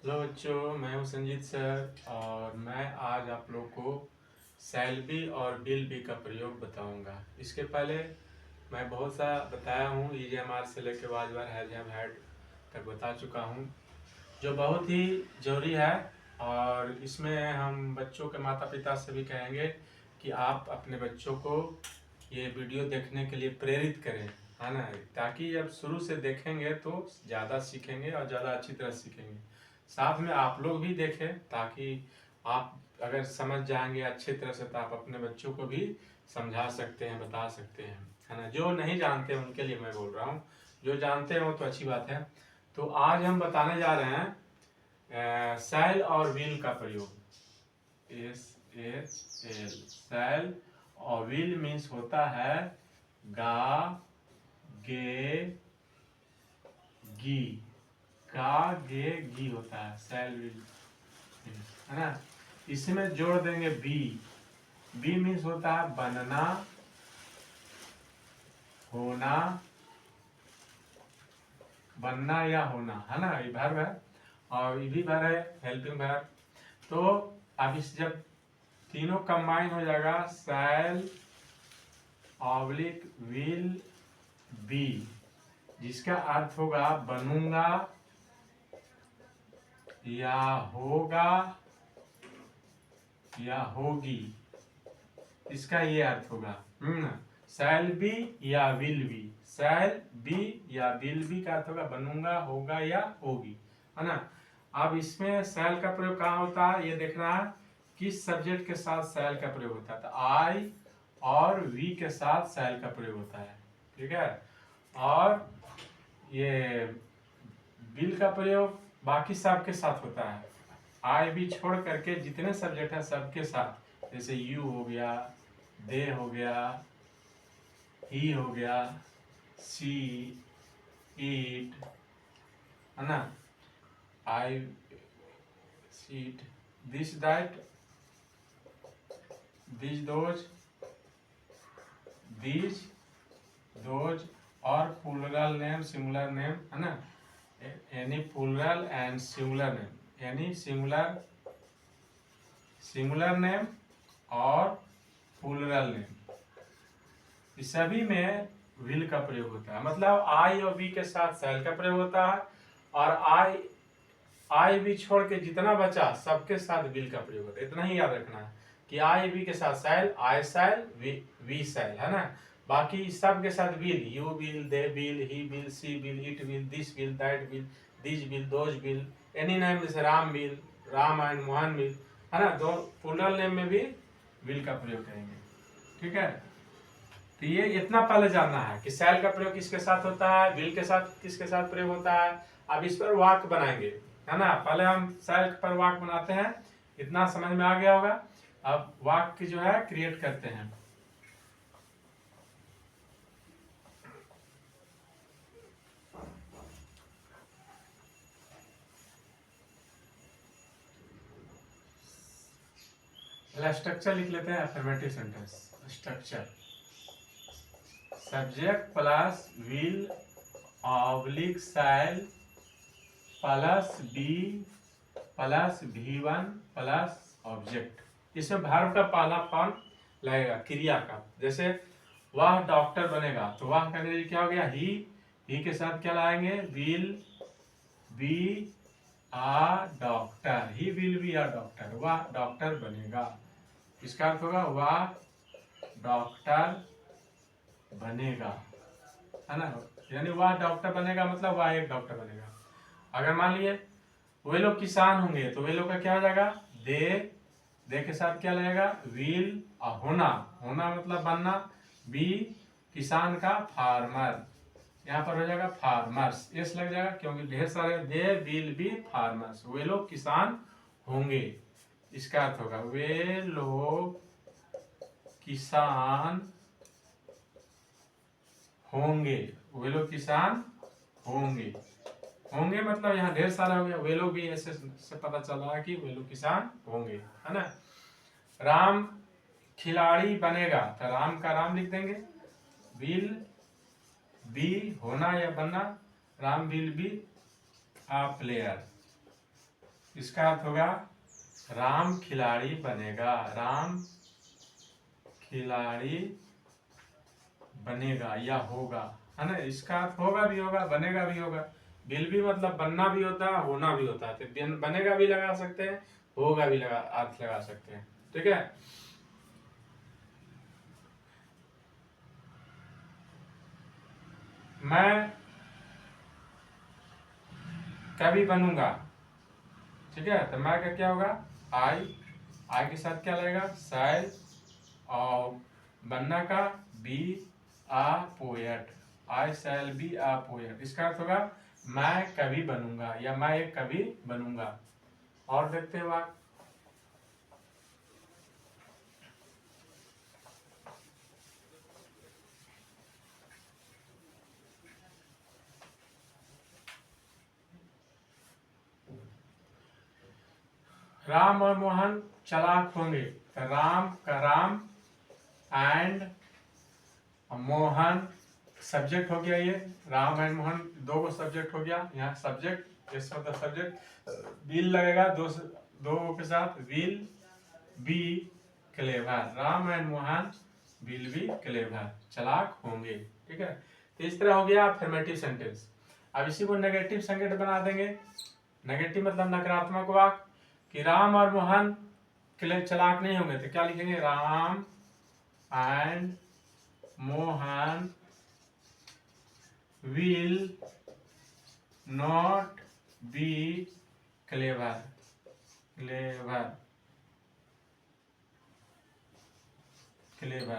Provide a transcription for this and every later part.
Hello बच्चों, मैं हूं संजीत सर और मैं आज आप लोग को शैल बी और विल बी का प्रयोग बताऊंगा। इसके पहले मैं बहुत सा बताया हूं, EGMR से लेकर was war has have had तक बता चुका हूं, जो बहुत ही जरूरी है। और इसमें हम बच्चों के माता पिता से भी कहेंगे कि आप अपने बच्चों को ये वीडियो देखने के लिए प्रेरित करें, है ना, ताकि जब शुरू से देखेंगे तो ज़्यादा सीखेंगे और ज़्यादा अच्छी तरह सीखेंगे। साथ में आप लोग भी देखें ताकि आप अगर समझ जाएंगे अच्छी तरह से तो आप अपने बच्चों को भी समझा सकते हैं, बता सकते हैं, है ना। जो नहीं जानते उनके लिए मैं बोल रहा हूँ, जो जानते हो तो अच्छी बात है। तो आज हम बताने जा रहे हैं शैल और विल का प्रयोग। SHL शैल और विल मीन्स होता है गा, गे, गी। गा, गे, गी होता है शैल विल, है ना। इसमें जोड़ देंगे बी। बी मीन्स होता है बनना, होना, बनना या होना, है ना। ये वर्ब है और ये भी वर्ब है, हेल्पिंग वर्ब। तो अब इस जब तीनों कंबाइन हो जाएगा, शैल ऑब्लिक विल बी, जिसका अर्थ होगा बनूंगा या होगा या होगी, इसका ये अर्थ होगा। शैल बी या विल बी, शैल बी या विल बी का अर्थ होगा बनूंगा, होगा या होगी, है ना। अब इसमें शैल का प्रयोग कहाँ होता है ये देखना है, किस सब्जेक्ट के साथ शैल का प्रयोग होता है। तो आई और वी के साथ शैल का प्रयोग होता है, ठीक है। और ये विल का प्रयोग बाकी सब के साथ होता है, आई भी छोड़ करके जितने सब्जेक्ट है सबके साथ। जैसे यू हो गया, दे हो गया, ही हो गया, सी, ईट, है ना, आई, सीट, this, that, this, those, these, those, और प्लूरल नेम, सिंगुलर नेम, है ना। Any plural and singular name, any singular name और प्लूरल नेम, इस सभी में विल का प्रयोग होता है। मतलब आई और वी के साथ शैल का प्रयोग होता है और आई भी छोड़ के जितना बचा सबके साथ विल का प्रयोग होता है। इतना ही याद रखना है कि आई वी के साथ शैल, आई शैल, वी शैल, है ना। बाकी सब के साथ will, you will, they will, he will, she will, it will, this will, that will, this will, those will, any name जैसे Ram will, Ram and Mohan will, है ना। दो प्लूरल नेम में भी विल का प्रयोग करेंगे, ठीक है। तो ये इतना पहले जानना है कि शैल का प्रयोग किसके साथ होता है, विल के साथ किसके साथ प्रयोग होता है। अब इस पर वाक्य बनाएंगे, है ना। पहले हम शैल पर वाक्य बनाते हैं, इतना समझ में आ गया होगा। अब वाक्य जो है क्रिएट करते हैं। स्ट्रक्चर लिख लेते हैं, affirmative sentence structure. Subject plus will oblique shall plus be plus V1 plus object. इसमें वर्ब का पहला फॉर्म लगेगा क्रिया का। जैसे वह डॉक्टर बनेगा तो वह का अंग्रेजी क्या हो गया, ही के साथ क्या लाएंगे, will be a doctor, he will be a doctor, वह डॉक्टर बनेगा। इसका अर्थ होगा वह डॉक्टर बनेगा, है ना। यानी वह डॉक्टर बनेगा मतलब वह एक डॉक्टर बनेगा। अगर मान लिए वे लोग किसान होंगे तो वे लोग का क्या हो जाएगा, दे के साथ क्या लगेगा, विल, होना, होना मतलब बनना, बी किसान का फार्मर, यहाँ पर हो जाएगा फार्मर्स, एस लग जाएगा क्योंकि ढेर सारे, दे विल बी फार्मर्स, वे लोग किसान होंगे। इसका अर्थ होगा वे लोग किसान होंगे, वे लोग किसान होंगे। होंगे मतलब यहाँ ढेर सारा हो गया, वे लोग भी ऐसे से पता चल रहा है कि वे लोग किसान होंगे, है ना। राम खिलाड़ी बनेगा तो राम का राम लिख देंगे, विल बी होना या बनना, Ram will be a player, इसका अर्थ होगा राम खिलाड़ी बनेगा, राम खिलाड़ी बनेगा या होगा, है ना। इसका अर्थ होगा भी होगा, बनेगा भी होगा। विल भी मतलब बनना भी होता है, होना भी होता है। तो बनेगा भी लगा सकते हैं, होगा भी अर्थ लगा सकते हैं। ठीक है। मैं कभी बनूंगा, ठीक है। तो मैं का क्या होगा, आई के साथ क्या लगेगा, शैल, और बनना का be a poet, I shall be a poet. इसका अर्थ होगा मैं कभी बनूंगा या मैं एक कभी बनूंगा। और देखते हैं बात, राम और मोहन चालाक होंगे। तो राम का राम एंड मोहन सब्जेक्ट हो गया, ये राम एंड मोहन दो को सब्जेक्ट हो गया। यहाँ सब्जेक्ट, इस मतलब सब्जेक्ट विल लगेगा दो के साथ, will be clever, Ram and Mohan will be clever, चालाक होंगे। ठीक है। तो इस तरह हो गया अफर्मेटिव सेंटेंस। अब इसी को नेगेटिव सेंटेंस बना देंगे। नेगेटिव मतलब नकारात्मक वाक्य, कि राम और मोहन चालाक नहीं होंगे। तो क्या लिखेंगे, Ram and Mohan will not be clever,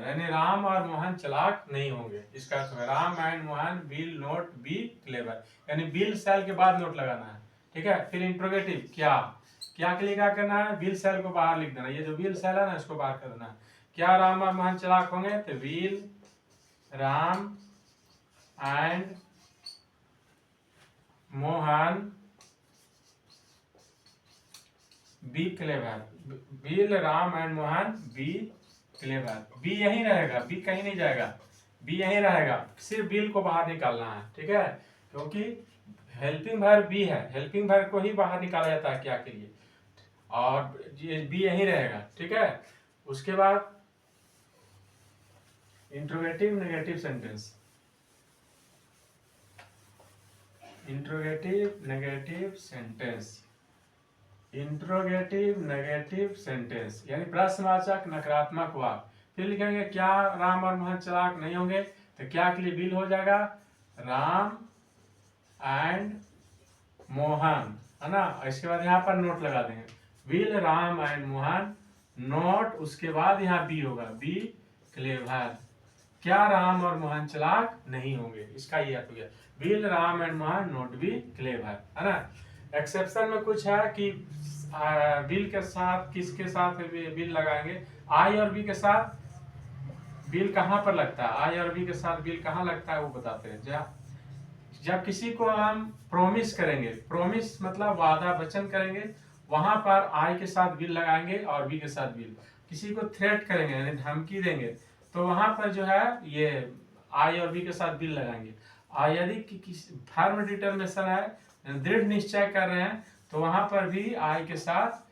यानी राम और मोहन चालाक नहीं होंगे। इसका अर्थ है Ram and Mohan will not be clever, यानी विल शैल के बाद नोट लगाना है। ठीक है। फिर इंट्रोगेटिव, क्या के लिए क्या करना है, विल शैल को बाहर लिख देना। ये जो विल शैल है ना, इसको बाहर कर देना है। क्या राम और मोहन चालाक होंगे, तो will Ram and Mohan be clever, will Ram and Mohan be clever. Be यहीं रहेगा, बी कहीं नहीं जाएगा, बी यहीं रहेगा, सिर्फ बिल को बाहर निकालना है। ठीक है। क्योंकि हेल्पिंग वर्ब बी है, हेल्पिंग वर्ब को ही बाहर निकाला जाता है क्या के लिए, और ये बी यहीं रहेगा। ठीक है। उसके बाद interrogative negative sentence, interrogative negative sentence, interrogative negative sentence यानी प्रश्नवाचक नकारात्मक वाक्य। फिर लिखेंगे क्या राम और मोहन चालाक नहीं होंगे, तो क्या के लिए विल हो जाएगा, राम एंड मोहन, है ना। इसके बाद यहाँ पर नोट लगा देंगे, will Ram and Mohan note, उसके बाद यहाँ बी होगा, बी क्लेवर, क्या राम और मोहन चालाक नहीं होंगे। इसका ये अर्थ हो गया, will Ram and Mohan note be clever, है ना। एक्सेप्शन में कुछ है कि बिल के साथ किसके साथ बिल लगाएंगे, आई और बी के साथ बिल कहाँ पर लगता है, आई और बी के साथ बिल कहाँ लगता है वो बताते हैं। जब किसी को हम प्रोमिस करेंगे, प्रोमिस मतलब वादा वचन करेंगे, वहां पर आई के साथ बिल लगाएंगे और बी के साथ बिल। किसी को थ्रेट करेंगे यानी धमकी देंगे, तो वहां पर जो है ये आई और बी के साथ बिल लगाएंगे। और यदि फर्म डिटर्मिनेशन है, दृढ़ निश्चय कर रहे हैं, तो वहां पर भी आई के साथ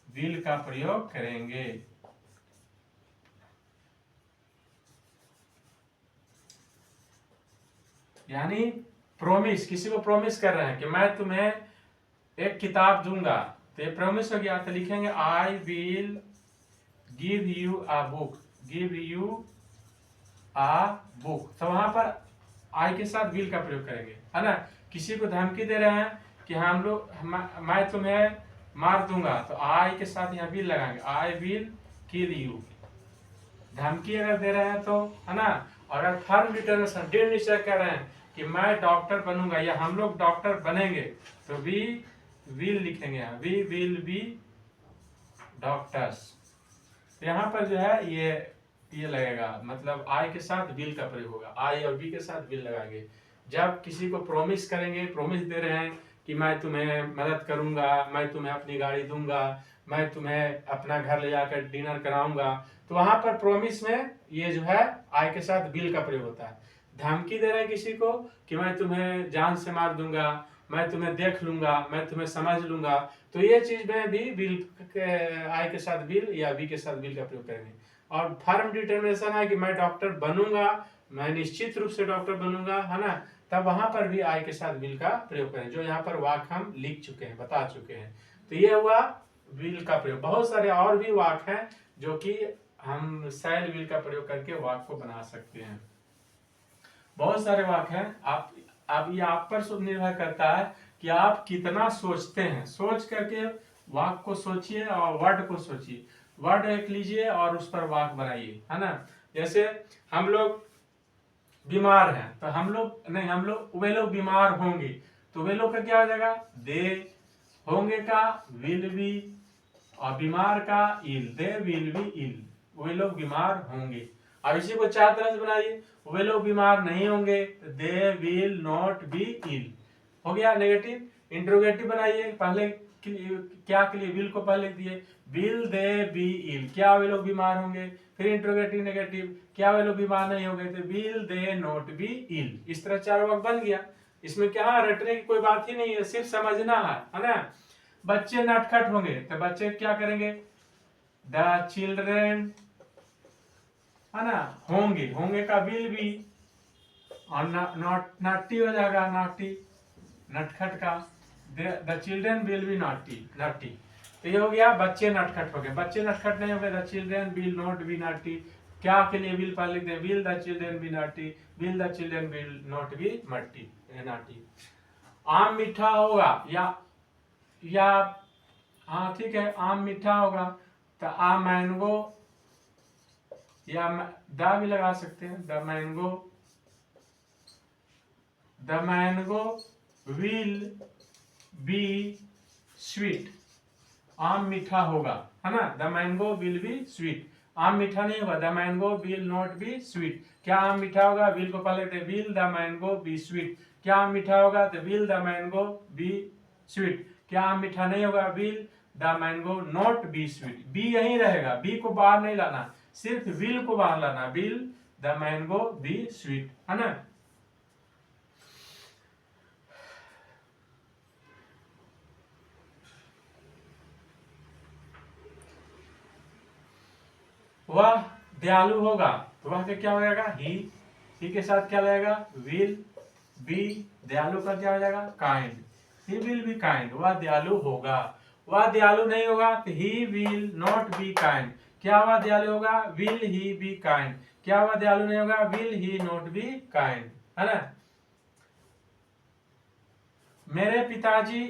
विल का प्रयोग करेंगे। यानी प्रोमिस, किसी को प्रोमिस कर रहे हैं कि मैं तुम्हें एक किताब दूंगा, तो ये प्रोमिस हो गया। तो लिखेंगे I will give you a book, give you a book, तो वहां पर आई के साथ विल का प्रयोग करेंगे, है ना। किसी को धमकी दे रहे हैं कि मैं तुम्हें मार दूंगा, तो आई के साथ यहाँ विल लगाएंगे, आई विल किल यू। धमकी अगर दे रहे हैं तो, है ना। अगर फर्म डिटर्मिनेशन, दृढ़ निश्चय कर रहे हैं कि मैं डॉक्टर बनूंगा या हम लोग डॉक्टर बनेंगे, तो वी विल लिखेंगे, वी विल बी डॉक्टर्स। यहाँ पर जो है ये लगेगा, मतलब आई के साथ विल का प्रयोग होगा, आई और बी के साथ विल लगाएंगे। जब किसी को प्रोमिस करेंगे, प्रोमिस दे रहे हैं कि मैं तुम्हें मदद करूंगा, मैं तुम्हें अपनी गाड़ी दूंगा, मैं तुम्हें अपना घर ले जाकर डिनर कराऊंगा, तो वहां पर प्रोमिस में ये जो है आई के साथ विल का प्रयोग होता है। धमकी दे रहे हैं किसी को कि मैं तुम्हें जान से मार दूंगा मैं तुम्हें देख लूंगा, मैं तुम्हें समझ लूंगा। तो ये चीज में भी विल आई के साथ विल या बी के साथ विल का प्रयोग करेंगे। और फर्म डिटर्मिनेशन है कि मैं डॉक्टर बनूंगा, मैं निश्चित रूप से डॉक्टर बनूंगा, है ना, तब वहां पर भी आई के साथ विल का प्रयोग करें, जो यहाँ पर वाक्य हम लिख चुके हैं, बता चुके हैं। तो ये हुआ विल का प्रयोग। बहुत सारे और भी वाक्य हैं जो कि हम शैल विल का प्रयोग करके वाक्य को बना सकते हैं। बहुत सारे वाक्य हैं। आप ये आप पर निर्भर करता है कि आप कितना सोचते हैं। सोच करके वाक्य को सोचिए और वर्ड को सोचिए, वर्ड एक लीजिए और उस पर वाक्य बनाइए, है ना। जैसे हम लोग बीमार हैं, तो हम लोग वे लोग बीमार होंगे, तो वे लोग का क्या हो जाएगा, दे, होंगे का विल बी, और बीमार का इल, दे विल बी इल, वे लोग बीमार होंगे। अब इसी को चार तरह से बनाइए, वे लोग बीमार नहीं होंगे, they will not be ill, हो गया नेगेटिव। इंट्रोगेटिव बनाइए, पहले क्या के लिए, विल को पहले लिख दिए, विल दे बी इल, क्या वे लोग बीमार होंगे, फिर इंट्रोगेटिव नेगेटिव, क्या वे लोग बीमार नहीं होंगे, तो will they not be ill. इस तरह चार वाक्य बन गया। इसमें क्या रटने की कोई बात ही नहीं है, सिर्फ समझना है ना। बच्चे नटखट होंगे, तो बच्चे क्या करेंगे, द चिल्ड्रेन, है ना, होंगे का विल बी, और नॉटी हो जाएगा, नॉटी नटखट का, the children will be naughty. तो ये हो गया बच्चे नटखट हो गए। बच्चे नटखट नहीं हो गए, the children will not be naughty, क्या के लिए विल पर लिख दे, will the children be naughty, will the children will not be naughty. आम मीठा होगा, या हाँ ठीक है, आम मीठा होगा, तो आ मैंगो, या द भी लगा सकते हैं, the mango will be sweet, आम मीठा होगा, है ना, the mango will be sweet. आम मीठा नहीं होगा, the mango will not be sweet. क्या आम मीठा होगा, विल को पहले थे, will the mango be sweet. क्या आम मीठा होगा, तो will the mango be sweet. क्या आम मीठा नहीं होगा, will the mango not be sweet. Be यही रहेगा, बी को बाहर नहीं लाना, सिर्फ विल को बाहर लाना, will the mango be sweet, है ना। वह दयालु होगा, तो वह क्या हो जाएगा, ही के साथ क्या लगेगा, विल बी, दयालु का क्या हो जाएगा, kind, he will be kind, वह दयालु होगा। वह दयालु नहीं होगा, तो he will not be kind. क्या वह दयालु होगा, विल ही बी काइंड। क्या वह दयालु नहीं होगा, will he not be kind, है ना। मेरे पिताजी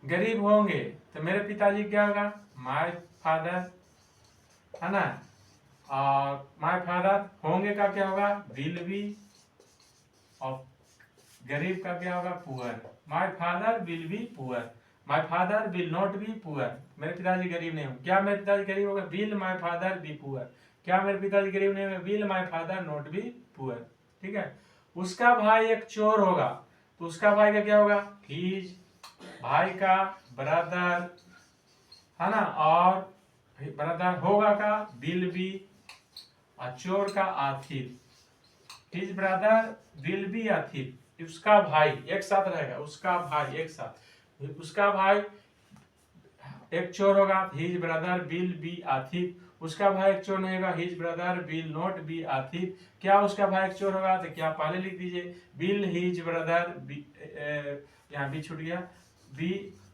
गरीब होंगे, तो मेरे पिताजी क्या होगा, माय फादर, है ना। और माय फादर, होंगे का क्या होगा, विल बी, और गरीब का क्या होगा, poor. My father will be poor, my father will not be poor. मेरे पिताजी गरीब नहीं होंगे। क्या मेरे पिताजी गरीब होगा, will my father be poor. क्या मेरे पिताजी गरीब नहीं होंगे, will my father not be poor. ठीक है। उसका भाई एक चोर होगा, तो उसका भाई का क्या होगा, हीज, भाई का ब्रदर, है ना, और ब्रदर होगा का विल बी, और चोर का आथिर, his brother will be a thief. उसका भाई एक साथ रहेगा, उसका भाई एक साथ, उसका भाई एक चोर होगा, his brother will be a thief. उसका भाई एक चोर नहीं होगा, his brother will not B a thief. क्या उसका भाई एक चोर होगा, तो क्या पहले लिख दीजिए, विल हिज ब्रदर, यहाँ भी छूट गया, बी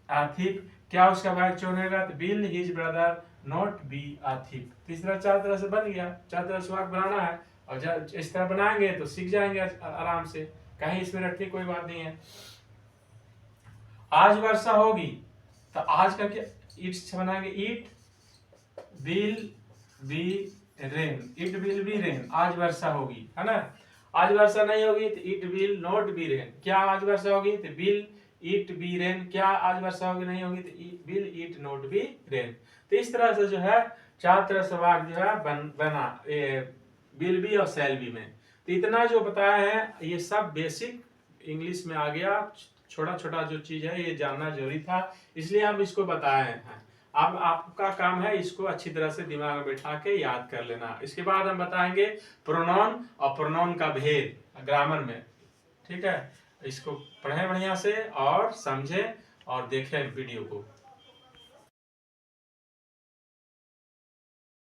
अ थीफ। क्या उसका भाई चोर नहीं होगा, तो will his brother not be a thief. तीसरा चार तरह से बन गया, चार तरह से वाक्य बनाना है, और जब इस तरह बनाएंगे तो सीख जाएंगे आराम से, कहीं इसमें रटने की कोई बात नहीं है। आज वर्षा होगी, तो आज का क्या, इट से बनाएंगे, it will be rain, it will be rain, आज वर्षा होगी, है ना। आज वर्षा नहीं होगी, तो it will not B rain. क्या आज वर्षा होगी, तो विल इट बी रेन। क्या आज वर्षा होगी नहीं होगी, तो will it not be rain. तो इस तरह से जो है चार तरह से वाक्य जो है बना विल बी और शैल बी में। तो इतना जो बताया है ये सब बेसिक इंग्लिश में आ गया, छोटा छोटा जो चीज है ये जानना जरूरी था, इसलिए हम इसको बताए हैं। अब आपका काम है इसको अच्छी तरह से दिमाग में बैठा के याद कर लेना। इसके बाद हम बताएंगे प्रोनाउन और प्रोनाउन का भेद ग्रामर में। ठीक है, इसको पढ़ें बढ़िया से और समझें और देखें वीडियो को।